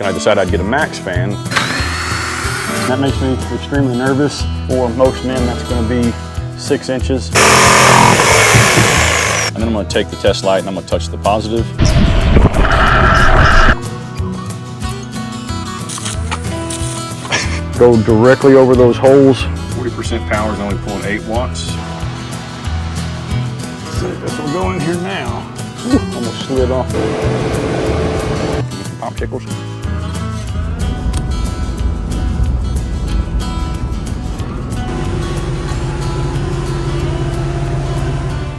I decided I'd get a MaxxFan. That makes me extremely nervous. For most men, that's going to be 6 inches. And then I'm going to take the test light and I'm going to touch the positive. Go directly over those holes. 40% power is only pulling 8 watts. So this will go in here now. Ooh, almost slid off there. Pop tickles.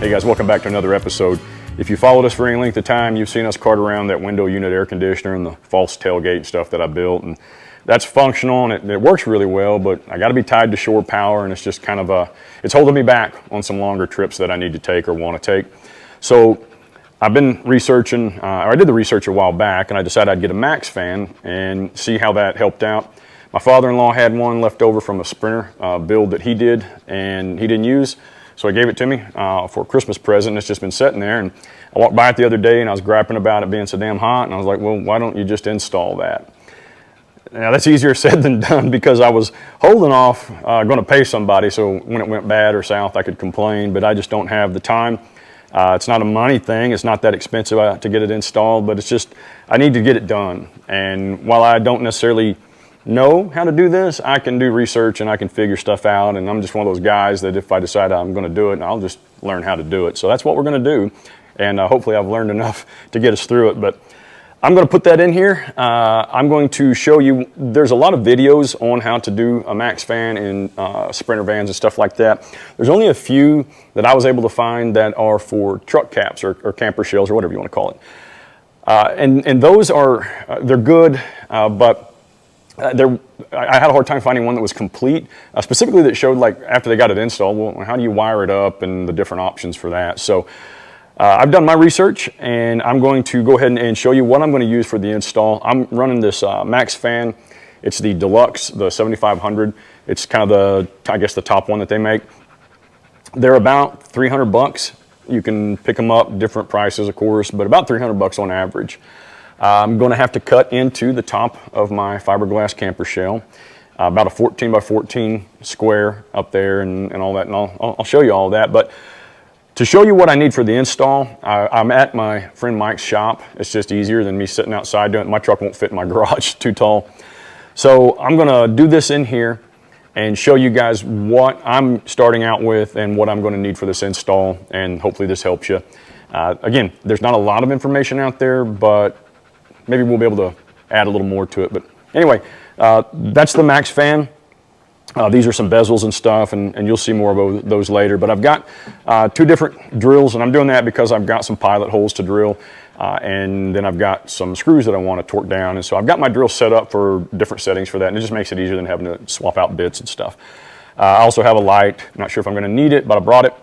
Hey guys, welcome back to another episode. If you followed us for any length of time, you've seen us cart around that window unit air conditioner and the false tailgate and stuff that I built, and that's functional and it works really well, but I got to be tied to shore power, and it's just kind of it's holding me back on some longer trips that I need to take or want to take. So I've been researching, or I did the research a while back, and I decided I'd get a MaxxFan and see how that helped out. My father-in-law had one left over from a Sprinter build that he did and he didn't use. So he gave it to me for a Christmas present, and it's just been sitting there. And I walked by it the other day, and I was griping about it being so damn hot, and I was like, well, why don't you just install that? Now, that's easier said than done, because I was holding off going to pay somebody, so when it went bad or south, I could complain, but I just don't have the time. It's not a money thing. It's not that expensive to get it installed, but it's just, I need to get it done. And while I don't necessarily know how to do this, I can do research and I can figure stuff out, and I'm just one of those guys that if I decide I'm going to do it, I'll just learn how to do it. So that's what we're going to do, and hopefully I've learned enough to get us through it. But I'm going to put that in here. I'm going to show you, there's a lot of videos on how to do a MaxxFan in Sprinter vans and stuff like that. There's only a few that I was able to find that are for truck caps or camper shells or whatever you want to call it. And those are, they're good, but I had a hard time finding one that was complete, specifically that showed, like, after they got it installed, well, how do you wire it up and the different options for that. So I've done my research, and I'm going to go ahead and show you what I'm going to use for the install. I'm running this MaxxFan. It's the Deluxe, the 7500. It's kind of I guess the top one that they make. They're about 300 bucks. You can pick them up, different prices, of course, but about 300 bucks on average. I'm going to have to cut into the top of my fiberglass camper shell, about a 14 by 14 square up there and all that, and I'll show you all that. But to show you what I need for the install, I'm at my friend Mike's shop. It's just easier than me sitting outside doing it. My truck won't fit in my garage, too tall. So I'm going to do this in here and show you guys what I'm starting out with and what I'm going to need for this install, and hopefully this helps you. Again, there's not a lot of information out there, but maybe we'll be able to add a little more to it. But anyway, that's the MaxxFan. These are some bezels and stuff, and you'll see more of those later. But I've got 2 different drills, and I'm doing that because I've got some pilot holes to drill, and then I've got some screws that I want to torque down. And so I've got my drill set up for different settings for that, and it just makes it easier than having to swap out bits and stuff. I also have a light. I'm not sure if I'm going to need it, but I brought it.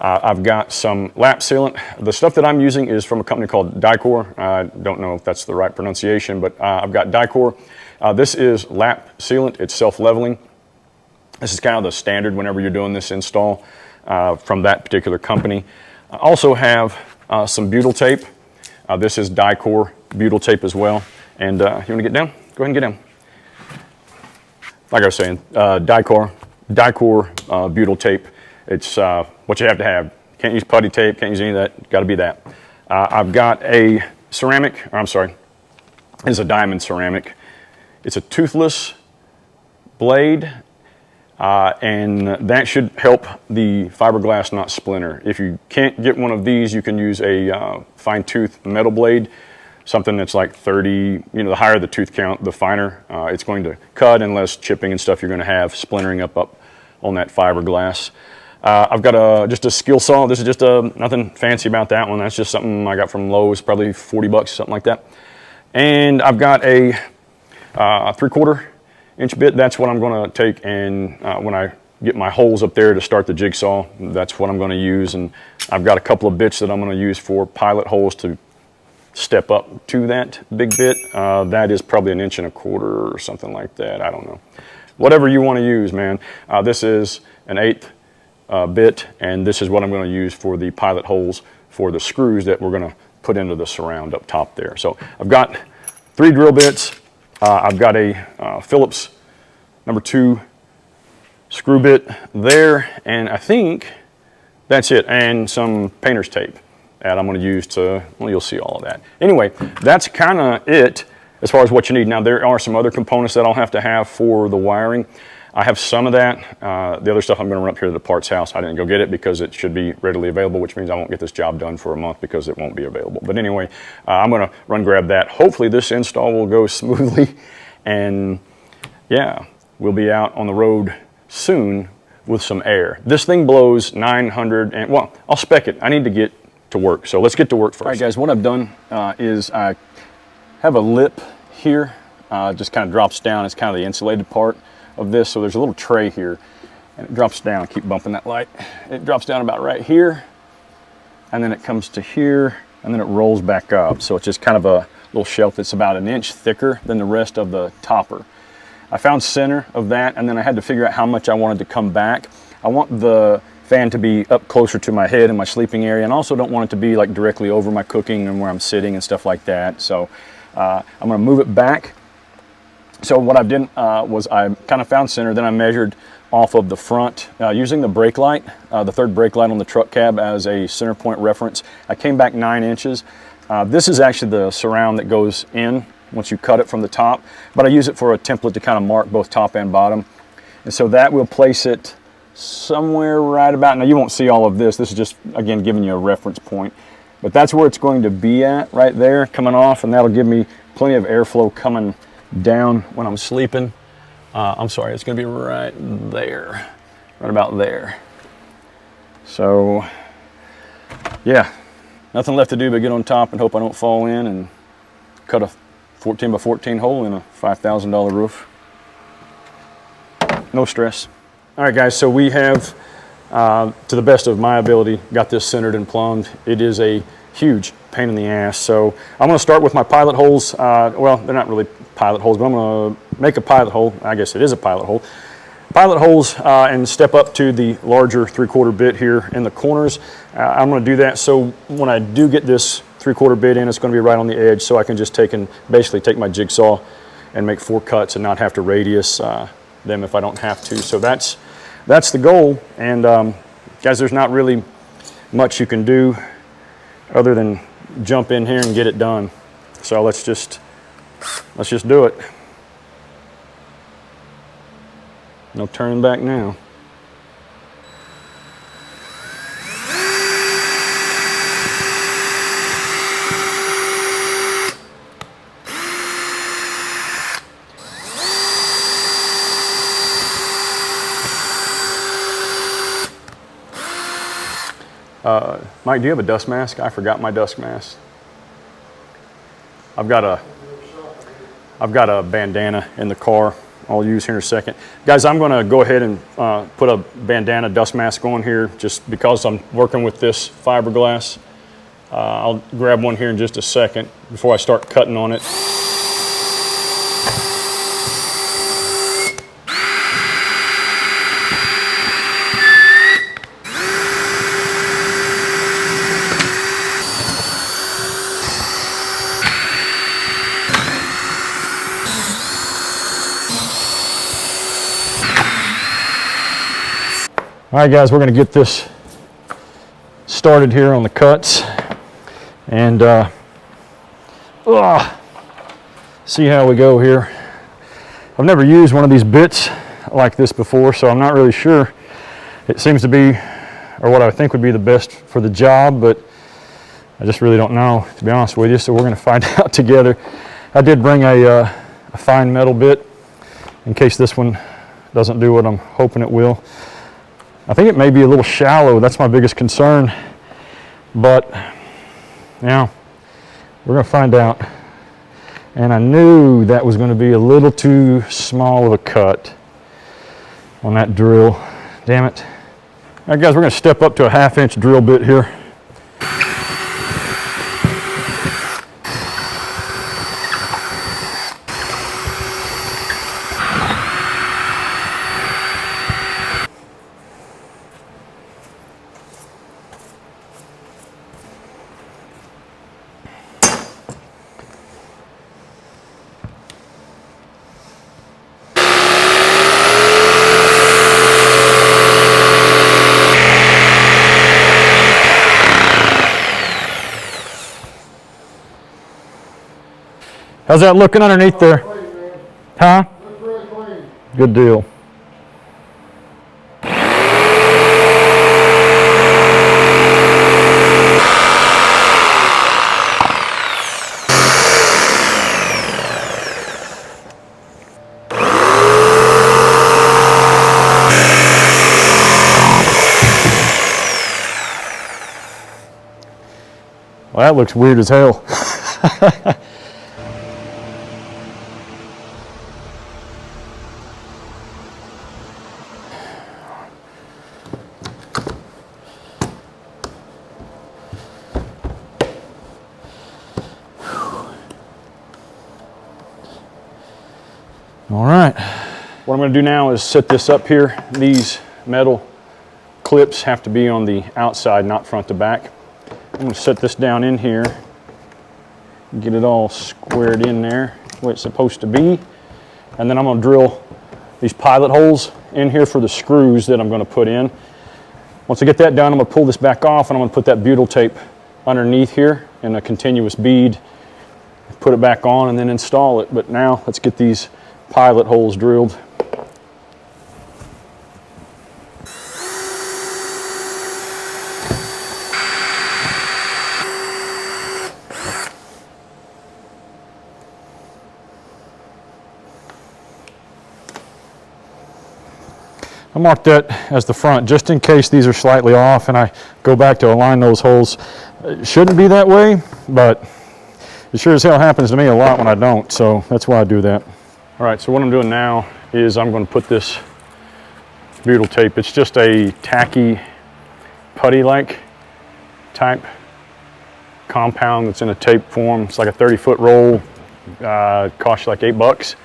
I've got some lap sealant. The stuff that I'm using is from a company called Dicor. I don't know if that's the right pronunciation, but I've got Dicor. This is lap sealant. It's self-leveling. This is kind of the standard whenever you're doing this install from that particular company. I also have some butyl tape. This is Dicor butyl tape as well. And you want to get down? Go ahead and get down. Like I was saying, Dicor butyl tape. It's what you have to have. Can't use putty tape, can't use any of that, got to be that. I've got a ceramic, or I'm sorry, it's a diamond ceramic. It's a toothless blade, and that should help the fiberglass not splinter. If you can't get one of these, you can use a fine tooth metal blade, something that's like 30, the higher the tooth count, the finer it's going to cut, and less chipping and stuff you're going to have splintering up on that fiberglass. I've got just a skill saw. This is just nothing fancy about that one. That's just something I got from Lowe's, probably 40 bucks, something like that. And I've got a 3/4 inch bit. That's what I'm going to take, and when I get my holes up there to start the jigsaw, that's what I'm going to use. And I've got a couple of bits that I'm going to use for pilot holes to step up to that big bit. That is probably 1 1/4 inches or something like that. I don't know. Whatever you want to use, man. This is an 1/8 bit, and this is what I'm going to use for the pilot holes for the screws that we're going to put into the surround up top there. So I've got 3 drill bits. I've got a Phillips #2 screw bit there, and I think that's it, and some painter's tape that I'm going to use to, well, you'll see all of that. Anyway, that's kind of it as far as what you need. Now, there are some other components that I'll have to have for the wiring. I have some of that. The other stuff I'm going to run up here to the parts house. I didn't go get it because it should be readily available, which means I won't get this job done for a month because it won't be available. But anyway, I'm going to run grab that. Hopefully this install will go smoothly, and yeah, we'll be out on the road soon with some air. This thing blows 900, and well, I'll spec it. I need to get to work, so let's get to work first. All right, guys, what I've done is I have a lip here, just kind of drops down. It's kind of the insulated part of this, so there's a little tray here, and it drops down. Keep bumping that light. It drops down about right here, and then it comes to here, and then it rolls back up. So it's just kind of a little shelf that's about 1 inch thicker than the rest of the topper. I found center of that, and then I had to figure out how much I wanted to come back. I want the fan to be up closer to my head and my sleeping area, and also don't want it to be like directly over my cooking and where I'm sitting and stuff like that. So I'm gonna move it back. So what I did was I kind of found center, then I measured off of the front using the brake light, the third brake light on the truck cab as a center point reference. I came back 9 inches. This is actually the surround that goes in once you cut it from the top, but I use it for a template to kind of mark both top and bottom. And so that will place it somewhere right about, now you won't see all of this. This is just, again, giving you a reference point, but that's where it's going to be at right there coming off, and that'll give me plenty of airflow coming down when I'm sleeping. I'm sorry, it's going to be right there, right about there. So yeah, nothing left to do but get on top and hope I don't fall in and cut a 14 by 14 hole in a $5,000 roof. No stress. All right, guys, so we have, to the best of my ability, got this centered and plumbed. It is a huge pain in the ass. So I'm going to start with my pilot holes. Well, they're not really pilot holes, but I'm going to make a pilot hole. I guess it is a pilot hole. Pilot holes and step up to the larger 3/4 bit here in the corners. I'm going to do that so when I do get this 3/4 bit in, it's going to be right on the edge, so I can just basically take my jigsaw and make 4 cuts and not have to radius them if I don't have to. So that's the goal. And guys, there's not really much you can do other than jump in here and get it done. So let's just do it. No turning back now. Mike, do you have a dust mask? I forgot my dust mask. I've got a bandana in the car I'll use here in a second. Guys, I'm going to go ahead and put a bandana dust mask on here just because I'm working with this fiberglass. I'll grab one here in just a second before I start cutting on it. All right, guys, we're going to get this started here on the cuts and see how we go here. I've never used one of these bits like this before, so I'm not really sure. It seems to be, or what I think would be the best for the job, but I just really don't know, to be honest with you, so we're going to find out together. I did bring a fine metal bit in case this one doesn't do what I'm hoping it will. I think it may be a little shallow. That's my biggest concern. But, yeah, we're going to find out. And I knew that was going to be a little too small of a cut on that drill. Damn it. All right, guys, we're going to step up to a 1/2 inch drill bit here. How's that looking underneath there? Huh? Looks really clean. Good deal. Well, that looks weird as hell. All right. What I'm going to do now is set this up here. These metal clips have to be on the outside, not front to back. I'm going to set this down in here, get it all squared in there where it's supposed to be, and then I'm going to drill these pilot holes in here for the screws that I'm going to put in. Once I get that done, I'm going to pull this back off and I'm going to put that butyl tape underneath here in a continuous bead, put it back on and then install it. But now let's get these pilot holes drilled. I marked that as the front just in case these are slightly off and I go back to align those holes. It shouldn't be that way, but it sure as hell happens to me a lot when I don't, so that's why I do that. All right, so what I'm doing now is I'm going to put this butyl tape. It's just a tacky putty-like type compound that's in a tape form. It's like a 30-foot roll, costs you like $8.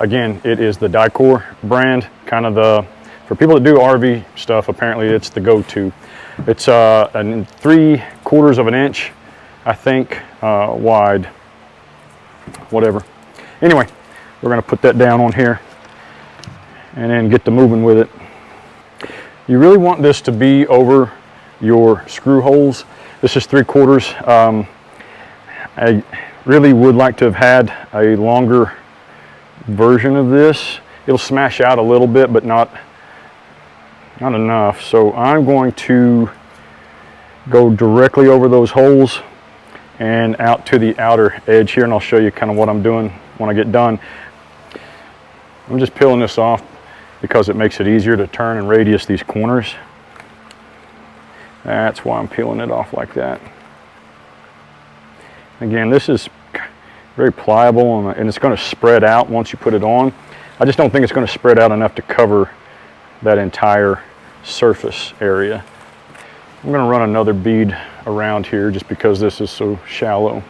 Again, it is the Dicor brand, kind of the, for people that do RV stuff, apparently it's the go-to. It's 3/4 of an inch, I think, wide, whatever. Anyway, we're going to put that down on here and then get to moving with it. You really want this to be over your screw holes. This is 3/4. I really would like to have had a longer version of this. It'll smash out a little bit, but not enough. So I'm going to go directly over those holes and out to the outer edge here, and I'll show you kind of what I'm doing when I get done. I'm just peeling this off because it makes it easier to turn and radius these corners. That's why I'm peeling it off like that. Again, this is very pliable and it's going to spread out once you put it on. I just don't think it's going to spread out enough to cover that entire surface area. I'm going to run another bead around here just because this is so shallow.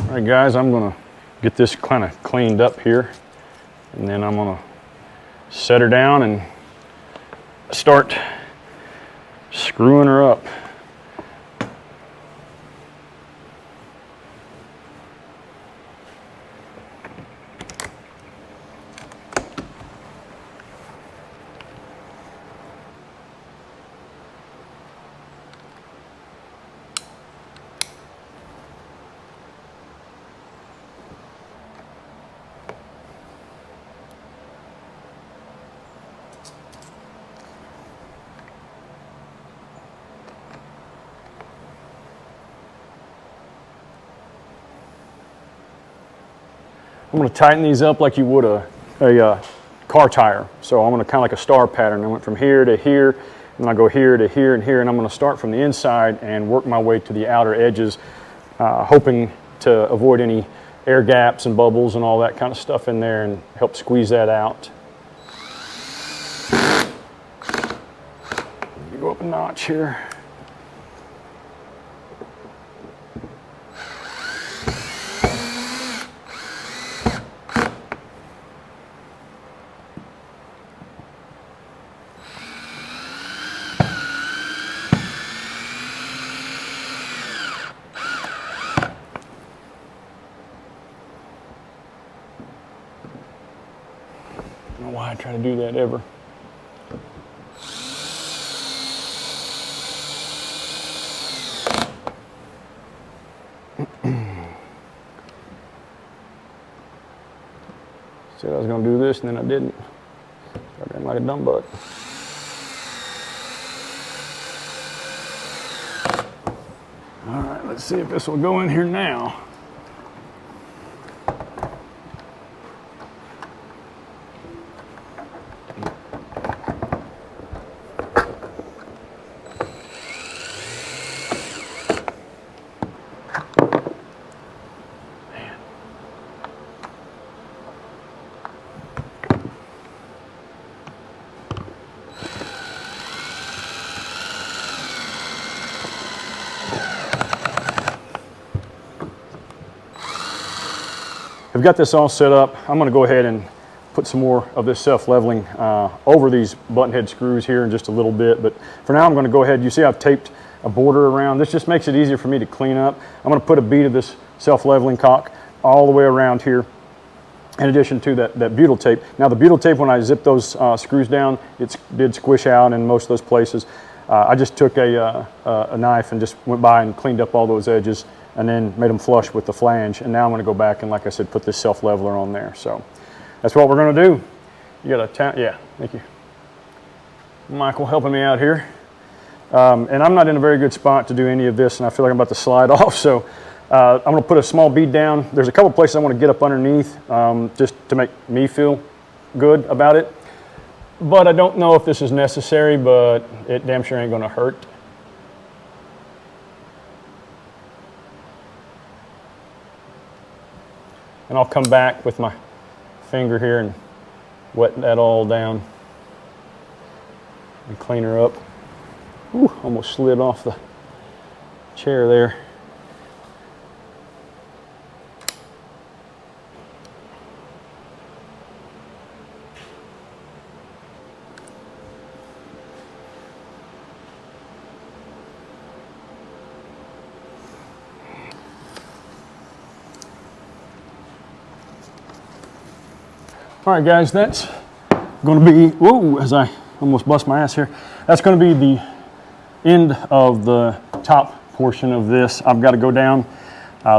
All right, guys, I'm gonna get this kind of cleaned up here, and then I'm gonna set her down and start screwing her up. I'm going to tighten these up like you would a car tire. So I'm going to kind of like a star pattern. I went from here to here, and I go here to here and here, and I'm going to start from the inside and work my way to the outer edges, hoping to avoid any air gaps and bubbles and all that kind of stuff in there and help squeeze that out. Go up a notch here. don't know why I try to do that ever. Said I was going to do this, and then I didn't. Started in like a dumb butt. All right, let's see if this will go in here now. I've got this all set up. I'm going to go ahead and put some more of this self-leveling over these button head screws here in just a little bit. But for now, I'm going to go ahead. You see I've taped a border around. This just makes it easier for me to clean up. I'm going to put a bead of this self-leveling caulk all the way around here, in addition to that butyl tape. Now the butyl tape, when I zipped those screws down, it did squish out in most of those places. I just took a knife and just went by and cleaned up all those edges, and then made them flush with the flange. And now I'm going to go back and, like I said, put this self-leveler on there. So that's what we're going to do. You got a yeah, thank you. Michael helping me out here. And I'm not in a very good spot to do any of this, and I feel like I'm about to slide off. So I'm going to put a small bead down. There's a couple places I want to get up underneath just to make me feel good about it. But I don't know if this is necessary, but it damn sure ain't going to hurt. And I'll come back with my finger here and wet that all down and clean her up. Ooh, almost slid off the chair there. All right, guys, that's going to be, whoa, as I almost bust my ass here, that's going to be the end of the top portion of this. I've got to go down.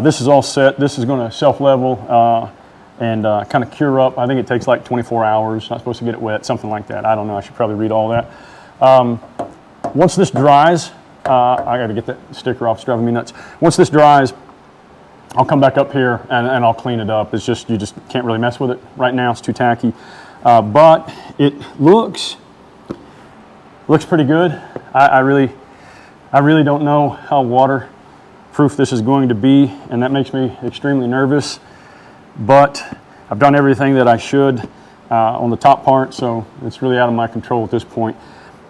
This is all set. This is going to self-level and kind of cure up. I think it takes like 24 hours. Not supposed to get it wet, something like that. I don't know. I should probably read all that. Once this dries, I got to get that sticker off. It's driving me nuts. Once this dries, I'll come back up here and I'll clean it up. It's just, you just can't really mess with it right now. It's too tacky. But it looks pretty good. I really don't know how waterproof this is going to be, and that makes me extremely nervous. But I've done everything that I should on the top part, so it's really out of my control at this point.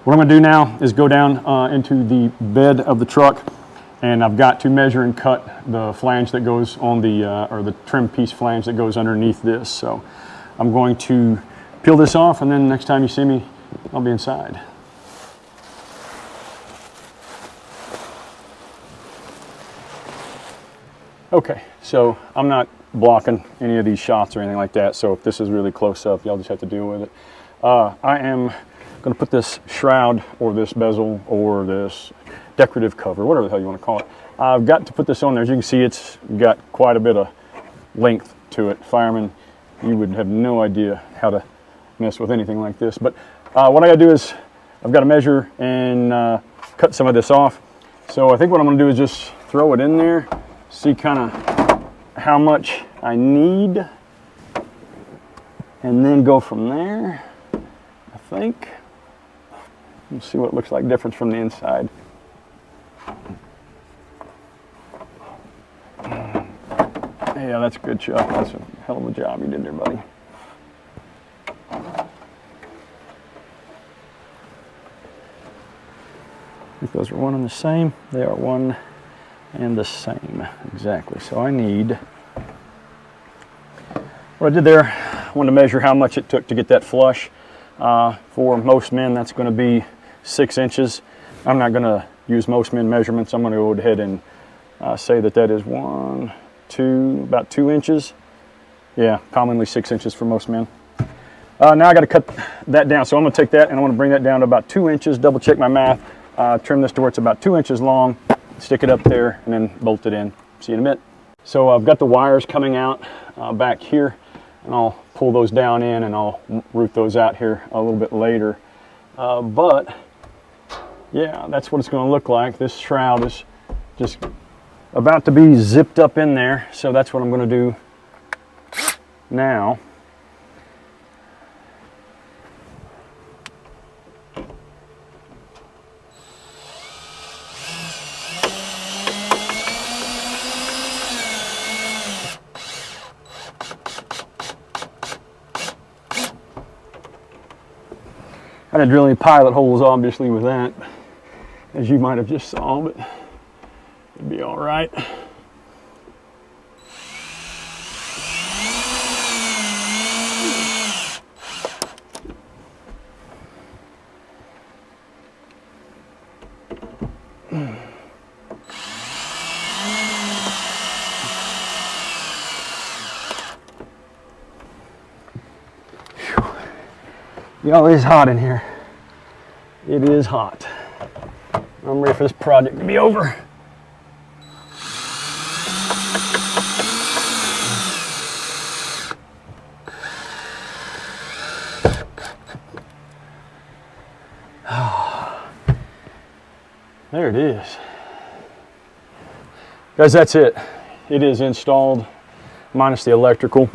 What I'm going to do now is go down into the bed of the truck, and I've got to measure and cut the flange that goes on the, or the trim piece flange that goes underneath this. So I'm going to peel this off, and then next time you see me, I'll be inside. Okay, so I'm not blocking any of these shots or anything like that, so if this is really close up, y'all just have to deal with it. I am going to put this shroud or this bezel or this decorative cover, whatever the hell you want to call it. I've got to put this on there. As you can see, it's got quite a bit of length to it. Firemen, you would have no idea how to mess with anything like this. But what I got to do is I've got to measure and cut some of this off. So I think what I'm going to do is just throw it in there, see kind of how much I need, and then go from there, I think. Let's see what it looks like difference from the inside. Yeah, that's good, Chuck. That's a hell of a job you did there, buddy. If those are one and the same, they are one and the same, exactly. So I need, what I did there, I wanted to measure how much it took to get that flush. For most men, that's going to be 6 inches. I'm not going to use most men measurements. I'm going to go ahead and say that that is about 2 inches. Yeah, commonly 6 inches for most men. Now I got to cut that down. So I'm going to take that and I want to bring that down to about 2 inches, double check my math, trim this to where it's about 2 inches long, stick it up there and then bolt it in. See you in a minute. So I've got the wires coming out back here, and I'll pull those down in and I'll root those out here a little bit later. But yeah, that's what it's going to look like. This shroud is just about to be zipped up in there, so that's what I'm going to do now. I didn't drill any pilot holes, obviously, with that, as you might have just saw, but it'd be all right. Y'all, it's hot in here. It is hot. I'm ready for this project to be over. There it is. Guys, that's it. It is installed, minus the electrical.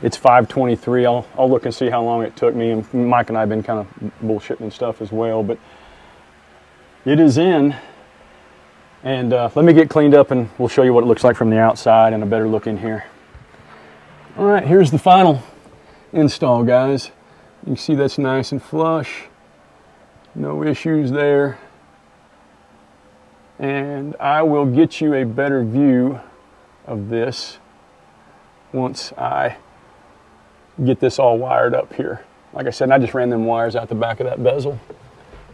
It's 5:23. I'll look and see how long it took me. And Mike and I have been kind of bullshitting and stuff as well, but it is in. And let me get cleaned up and we'll show you what it looks like from the outside and a better look in here. All right, here's the final install, guys. You can see that's nice and flush. No issues there. And I will get you a better view of this once I get this all wired up here. Like I said, I just ran them wires out the back of that bezel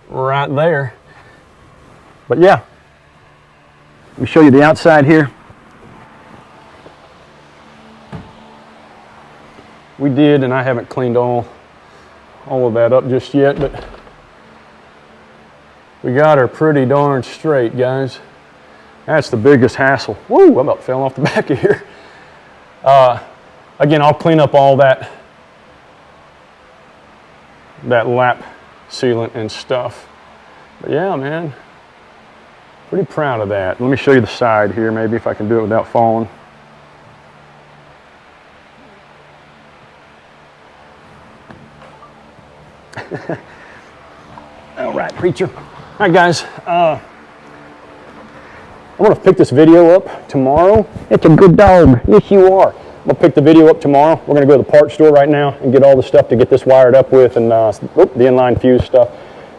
right there. But yeah, let me show you the outside here. We did, and I haven't cleaned all of that up just yet, but we got her pretty darn straight, guys. That's the biggest hassle. Woo, I about fell off the back of here. Again, I'll clean up all that lap sealant and stuff. But yeah, man, pretty proud of that. Let me show you the side here, maybe if I can do it without falling. All right, preacher. All right, guys. I'm going to pick this video up tomorrow. It's a good dog. Yes, you are. I'm going to pick the video up tomorrow. We're going to go to the parts store right now and get all the stuff to get this wired up with and the inline fuse stuff.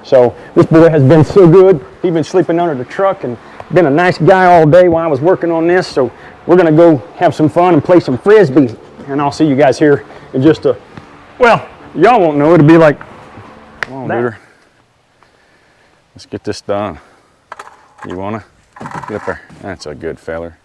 So this boy has been so good. He's been sleeping under the truck and been a nice guy all day while I was working on this. So we're going to go have some fun and play some Frisbee. And I'll see you guys here in just a, well, y'all won't know. It'll be like, come on, dude. Let's get this done. You want to? Get up there. That's a good feller.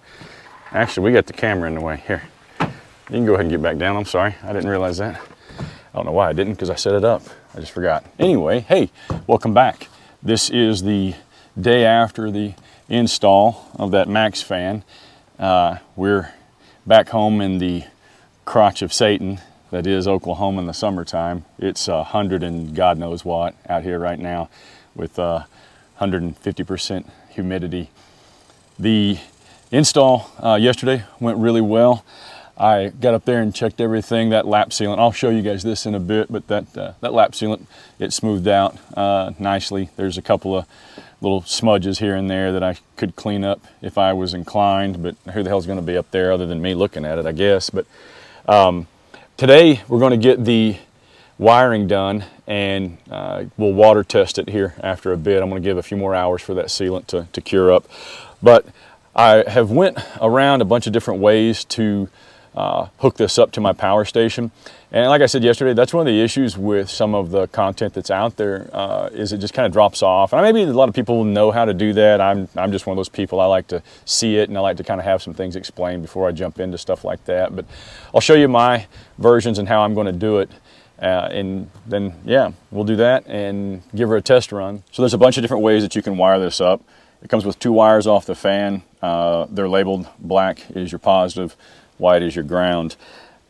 Actually, we got the camera in the way. Here. You can go ahead and get back down. I'm sorry. I didn't realize that. I don't know why I didn't, because I set it up. I just forgot. Anyway, hey, welcome back. This is the day after the install of that MaxxFan. We're back home in the crotch of Satan, that is Oklahoma in the summertime. It's 100 and God knows what out here right now with 150% humidity. The install yesterday went really well. I got up there and checked everything. That lap sealant, I'll show you guys this in a bit, but that lap sealant, it smoothed out nicely. There's a couple of little smudges here and there that I could clean up if I was inclined, but who the hell's going to be up there other than me looking at it, I guess. But today we're going to get the wiring done, and we'll water test it here after a bit. I'm going to give a few more hours for that sealant to cure up. But I have went around a bunch of different ways to hook this up to my power station. And like I said yesterday, that's one of the issues with some of the content that's out there, is it just kind of drops off. And maybe a lot of people know how to do that. I'm just one of those people. I like to see it, and I like to kind of have some things explained before I jump into stuff like that. But I'll show you my versions and how I'm going to do it. And then, yeah, we'll do that and give her a test run. So there's a bunch of different ways that you can wire this up. It comes with 2 wires off the fan. They're labeled black is your positive, white is your ground.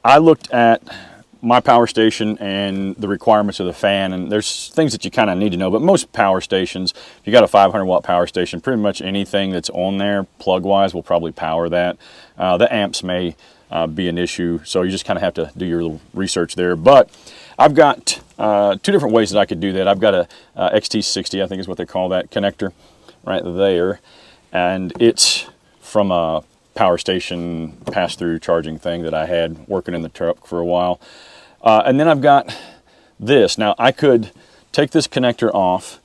I looked at my power station and the requirements of the fan, and there's things that you kind of need to know, but most power stations, if you got a 500 watt power station, pretty much anything that's on there plug wise will probably power that. The amps may be an issue, so you just kind of have to do your little research there. But I've got 2 different ways that I could do that. I've got a XT60, I think is what they call that connector right there, and it's from a power station pass-through charging thing that I had working in the truck for a while. And then I've got this. Now I could take this connector off,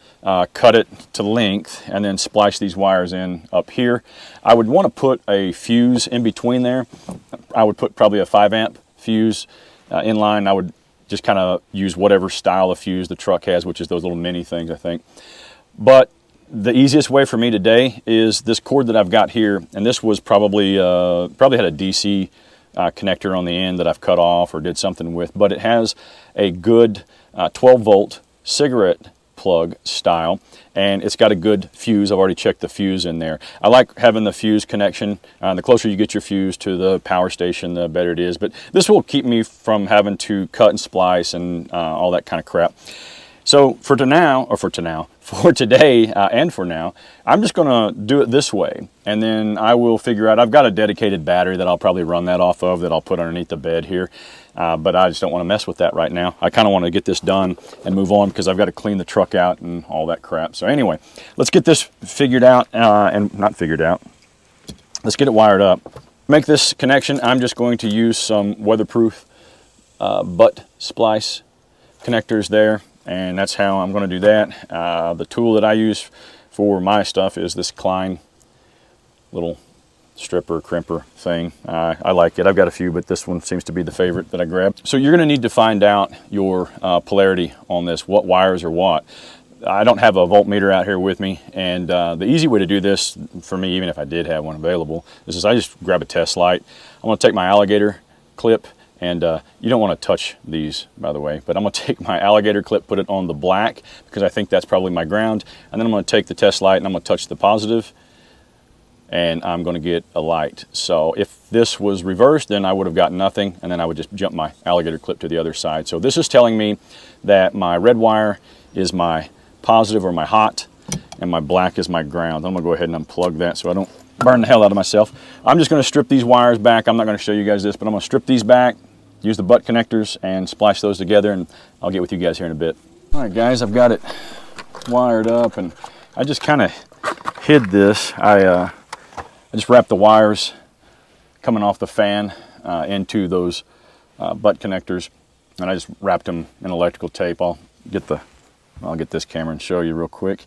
cut it to length, and then splice these wires in up here. I would want to put a fuse in between there. I would put probably a 5 amp fuse in line. I would just kind of use whatever style of fuse the truck has, which is those little mini things, I think. But the easiest way for me today is this cord that I've got here, and this was probably had a DC connector on the end that I've cut off or did something with, but it has a good 12 volt cigarette plug style, and it's got a good fuse. I've already checked the fuse in there. I like having the fuse connection. The closer you get your fuse to the power station, the better it is, but this will keep me from having to cut and splice and all that kind of crap. So for today and for now, I'm just going to do it this way, and then I will figure out. I've got a dedicated battery that I'll probably run that off of, that I'll put underneath the bed here, but I just don't want to mess with that right now. I kind of want to get this done and move on, because I've got to clean the truck out and all that crap. So anyway, let's get this figured out, and not figured out. Let's get it wired up. Make this connection. I'm just going to use some weatherproof butt splice connectors there. And that's how I'm going to do that. The tool that I use for my stuff is this Klein little stripper, crimper thing. I like it. I've got a few, but this one seems to be the favorite that I grabbed. So you're going to need to find out your polarity on this, what wires are what. I don't have a voltmeter out here with me, and the easy way to do this for me, even if I did have one available, is I just grab a test light. I'm going to take my alligator clip. And you don't want to touch these, by the way, but I'm going to take my alligator clip, put it on the black, because I think that's probably my ground. And then I'm going to take the test light and I'm going to touch the positive, and I'm going to get a light. So if this was reversed, then I would have got nothing, and then I would just jump my alligator clip to the other side. So this is telling me that my red wire is my positive, or my hot, and my black is my ground. I'm going to go ahead and unplug that so I don't burn the hell out of myself. I'm just going to strip these wires back. I'm not going to show you guys this, but I'm going to strip these back, use the butt connectors, and splice those together, and I'll get with you guys here in a bit. All right, guys, I've got it wired up, and I just kind of hid this. I just wrapped the wires coming off the fan into those butt connectors, and I just wrapped them in electrical tape. I'll get this camera and show you real quick.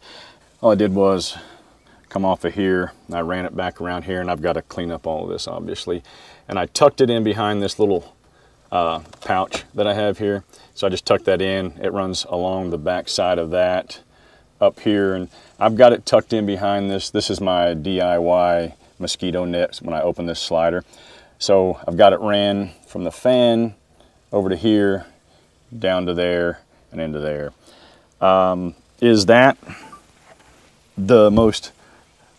All I did was come off of here, and I ran it back around here, and I've got to clean up all of this, obviously. And I tucked it in behind this little pouch that I have here. So I just tucked that in. It runs along the back side of that up here, and I've got it tucked in behind this. This is my DIY mosquito net when I open this slider. So I've got it ran from the fan over to here, down to there, and into there. Is that the most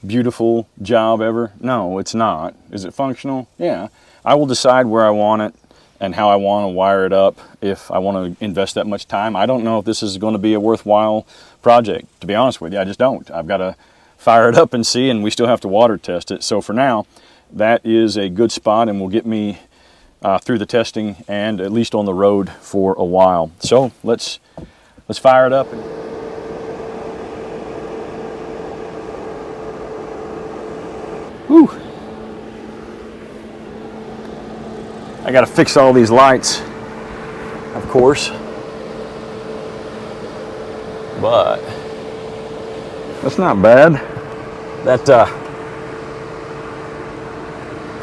beautiful job ever? No, it's not. Is it functional? Yeah. I will decide where I want it and how I want to wire it up if I want to invest that much time. I don't know if this is going to be a worthwhile project, to be honest with you. I just don't. I've got to fire it up and see, and we still have to water test it. So for now, that is a good spot and will get me through the testing and at least on the road for a while. So let's fire it up. Whew. I got to fix all these lights, of course, but that's not bad. That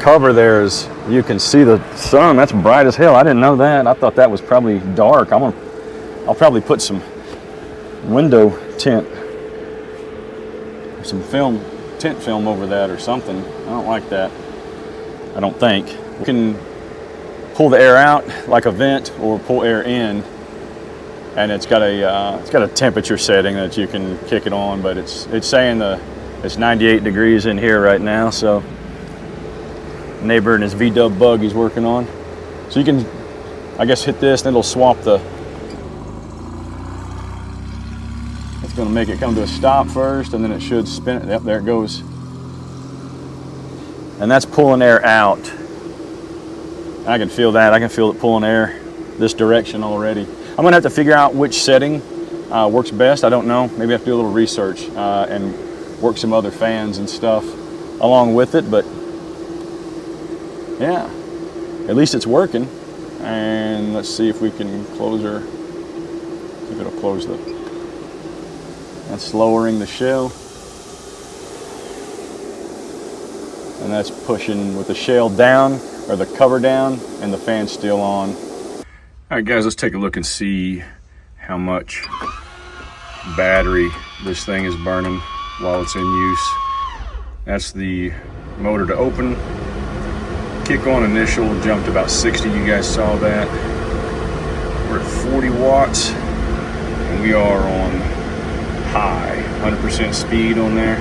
cover there is, you can see the sun. That's bright as hell. I didn't know that. I thought that was probably dark. I'll probably put some window tint, some tint film over that or something. I don't like that. I don't think. You can pull the air out like a vent or pull air in, and it's got a temperature setting that you can kick it on, but it's saying it's 98 degrees in here right now. So neighbor and his V-dub bug he's working on. So you can, I guess, hit this, then it'll swap the, it's gonna make it come to a stop first, and then it should spin it. Yep, there it goes. And that's pulling air out. I can feel that. I can feel it pulling air this direction already. I'm gonna have to figure out which setting works best. I don't know. Maybe I have to do a little research and work some other fans and stuff along with it, but yeah, at least it's working. And let's see if we can close her, see if it'll close that's lowering the shell. And that's pushing with the shell down, or the cover down, and the fan's still on. All right, guys, let's take a look and see how much battery this thing is burning while it's in use. That's the motor to open. Kick on initial jumped about 60. You guys saw that. We're at 40 watts, and we are on high, 100% speed on there.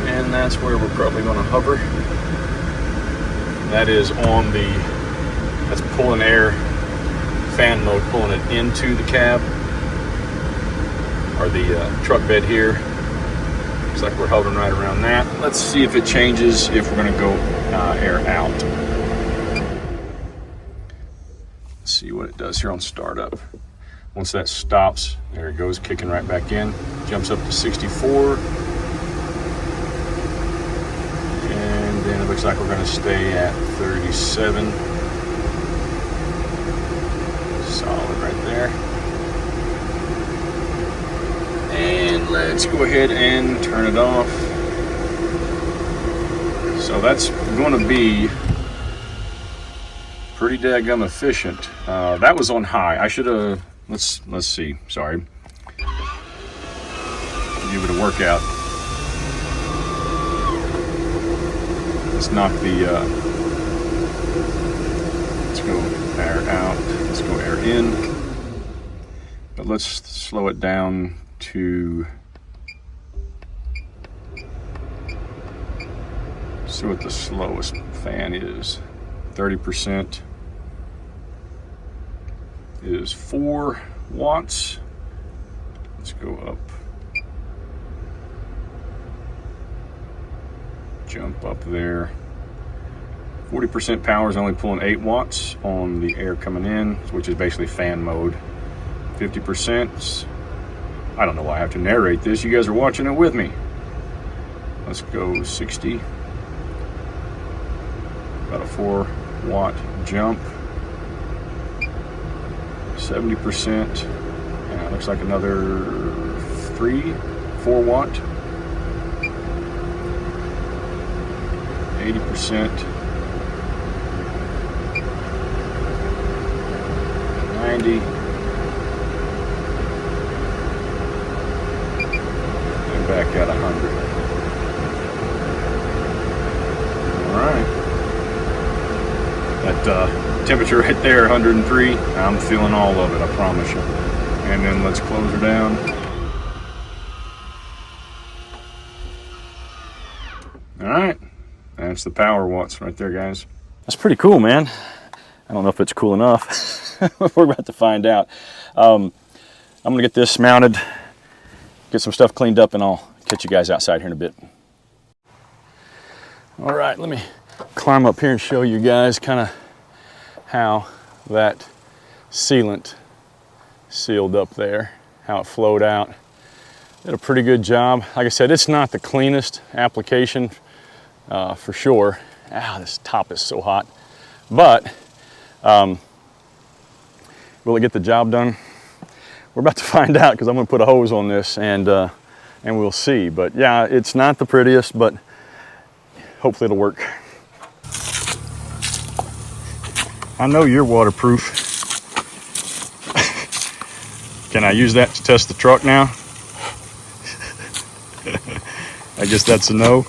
And that's where we're probably going to hover. That is on that's pulling air, fan mode, pulling it into the cab, or the truck bed here. Looks like we're hovering right around that. Let's see if it changes if we're going to go air out. Let's see what it does here on startup. Once that stops, there it goes, kicking right back in. Jumps up to 64. And then it looks like we're going to stay at 37. Solid right there. And let's go ahead and turn it off. So that's going to be pretty daggum efficient. That was on high. I should have, let's see, sorry. Give it a workout. Let's knock the, let's go air out, let's go air in. But let's slow it down to, see what the slowest fan is. 30% is 4 watts. Let's go up. Jump up there. 40% power is only pulling 8 watts on the air coming in, which is basically fan mode. 50%, I don't know why I have to narrate this. You guys are watching it with me. Let's go 60. About a 4 watt jump. 70%. Yeah, looks like another 4 watt. 80%. 90. And back at 100. All right. That temperature right there, 103. I'm feeling all of it, I promise you. And then let's close her down. All right. That's the power watts right there, guys. That's pretty cool, man. I don't know if it's cool enough. We're about to find out. I'm gonna get this mounted, get some stuff cleaned up, and I'll catch you guys outside here in a bit. All right, let me climb up here and show you guys kind of how that sealant sealed up there, how it flowed out. Did a pretty good job. Like I said, it's not the cleanest application for sure. This top is so hot. But will it get the job done? We're about to find out, because I'm going to put a hose on this and and we'll see. But yeah, it's not the prettiest, but hopefully it'll work. I know you're waterproof. Can I use that to test the truck now? I guess that's a no.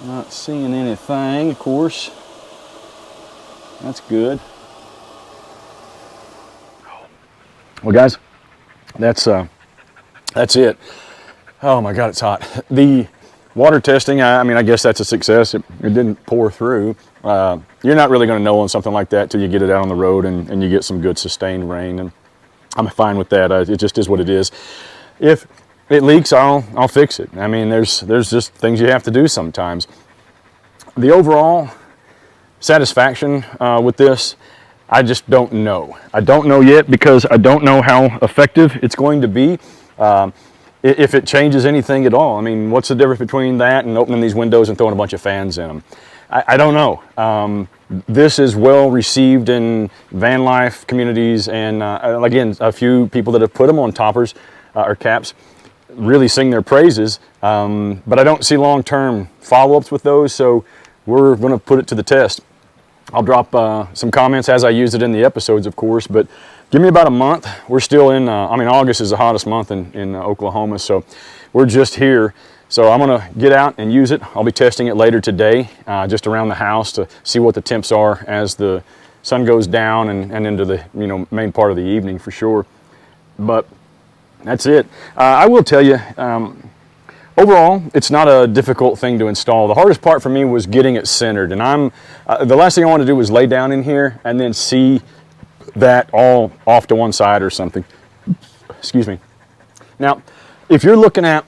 Not seeing anything, of course. That's good. Well, guys, that's it. Oh my God, it's hot. The water testing, I mean, I guess that's a success. It didn't pour through. You're not really going to know on something like that till you get it out on the road and you get some good sustained rain. And I'm fine with that. It just is what it is. If it leaks, I'll fix it. I mean, there's just things you have to do sometimes. The overall satisfaction with this, I just don't know. I don't know yet because I don't know how effective it's going to be. If it changes anything at all. I mean, what's the difference between that and opening these windows and throwing a bunch of fans in them? I don't know. This is well received in van life communities, and again, a few people that have put them on toppers or caps really sing their praises, but I don't see long-term follow-ups with those, so we're going to put it to the test. I'll drop some comments as I use it in the episodes, of course, but give me about a month. We're still in, I mean, August is the hottest month in Oklahoma, so we're just here. So I'm gonna get out and use it. I'll be testing it later today, just around the house to see what the temps are as the sun goes down and into the main part of the evening for sure. But that's it. I will tell you, overall, it's not a difficult thing to install. The hardest part for me was getting it centered, and the last thing I want to do was lay down in here and then see that all off to one side or something. Excuse me. Now, if you're looking at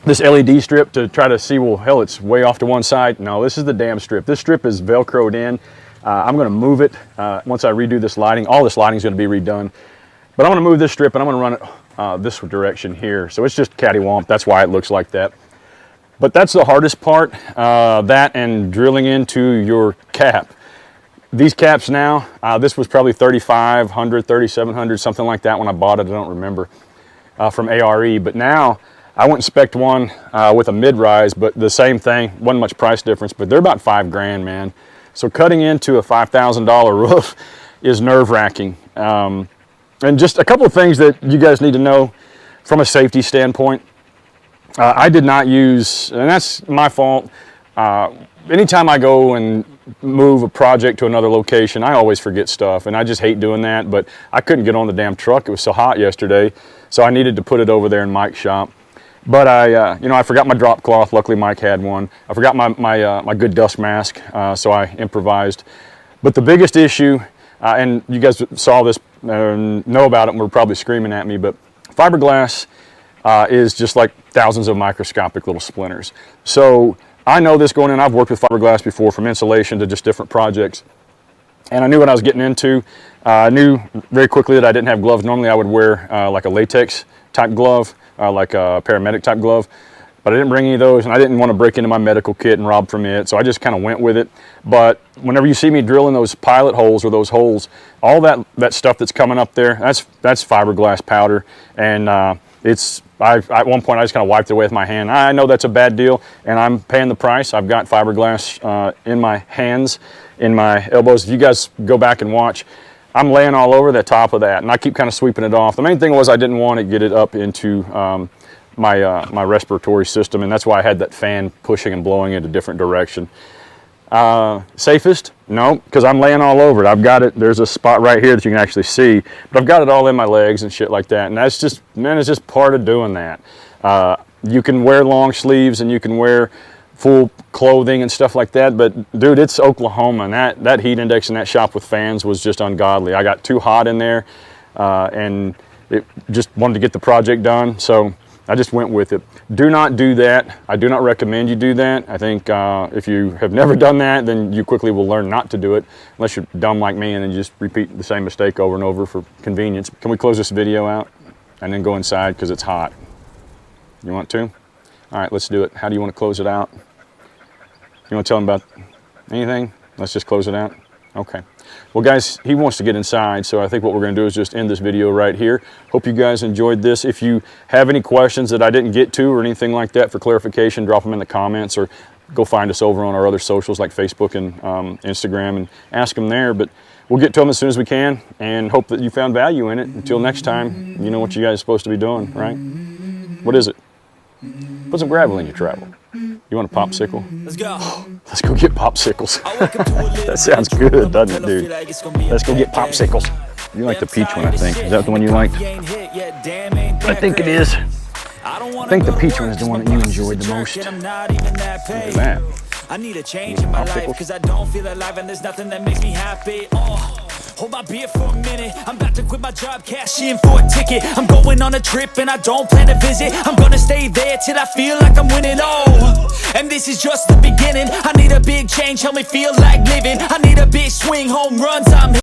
this LED strip to try to see, well, hell, it's way off to one side. No, this is the damn strip. This strip is Velcroed in. I'm going to move it once I redo this lighting. All this lighting is going to be redone. But I'm going to move this strip and I'm going to run it this direction here. So it's just cattywomp. That's why it looks like that. But that's the hardest part, that and drilling into your cap. These caps now, this was probably 3,500, 3,700, something like that when I bought it. I don't remember, from A.R.E. But now I went and spec'd one with a mid-rise, but the same thing, wasn't much price difference, but they're about $5 grand, man. So cutting into a $5,000 roof is nerve-wracking. And just a couple of things that you guys need to know from a safety standpoint. I did not use, and that's my fault, anytime I go and move a project to another location, I always forget stuff, and I just hate doing that, but I couldn't get on the damn truck. It was so hot yesterday, so I needed to put it over there in Mike's shop. But I forgot my drop cloth. Luckily, Mike had one. I forgot my good dust mask, so I improvised. But the biggest issue, and you guys saw this, know about it, and were probably screaming at me, but fiberglass is just like thousands of microscopic little splinters. So I know this going in. I've worked with fiberglass before, from insulation to just different projects. And I knew what I was getting into. I knew very quickly that I didn't have gloves. Normally I would wear like a latex type glove, like a paramedic type glove. But I didn't bring any of those, and I didn't want to break into my medical kit and rob from it, so I just kind of went with it. At whenever you see me drilling those pilot holes or those holes, all that stuff that's coming up there, that's fiberglass powder. And at one point I just kind of wiped it away with my hand. I know that's a bad deal, and I'm paying the price. I've got fiberglass in my hands, in my elbows. If you guys go back and watch, I'm laying all over the top of that, and I keep kind of sweeping it off. The main thing was I didn't want to get it up into my respiratory system, and that's why I had that fan pushing and blowing in a different direction. Safest? No, because I'm laying all over it. I've got it, there's a spot right here that you can actually see, but I've got it all in my legs and shit like that, and that's just, man, it's just part of doing that. You can wear long sleeves and you can wear full clothing and stuff like that, but dude, it's Oklahoma, and that heat index in that shop with fans was just ungodly. I got too hot in there, and it just wanted to get the project done, so I just went with it. Do not do that. I do not recommend you do that. I think if you have never done that, then you quickly will learn not to do it, unless you're dumb like me and then you just repeat the same mistake over and over for convenience. Can we close this video out and then go inside because it's hot? You want to? All right, let's do it. How do you want to close it out? You want to tell him about anything? Let's just close it out. Okay. Well, guys, he wants to get inside, so I think what we're going to do is just end this video right here. Hope you guys enjoyed this. If you have any questions that I didn't get to or anything like that for clarification, drop them in the comments or go find us over on our other socials like Facebook and Instagram and ask them there. But we'll get to them as soon as we can and hope that you found value in it. Until next time, you know what you guys are supposed to be doing, right? What is it? Put some gravel in your travel. You want a popsicle? Let's go. Let's go get popsicles. That sounds good, doesn't it, dude? Let's go get popsicles. You like the peach one, I think. Is that the one you like? I think it is. I think the peach one is the one that you enjoyed the most. Look at that. I need a change in my life because I don't feel alive and there's nothing that makes me happy. Hold my beer for a minute. I'm about to quit my job, cash in for a ticket. I'm going on a trip and I don't plan to visit. I'm gonna stay there till I feel like I'm winning. And this is just the beginning. I need a big change, help me feel like living. I need a big swing, home runs, I'm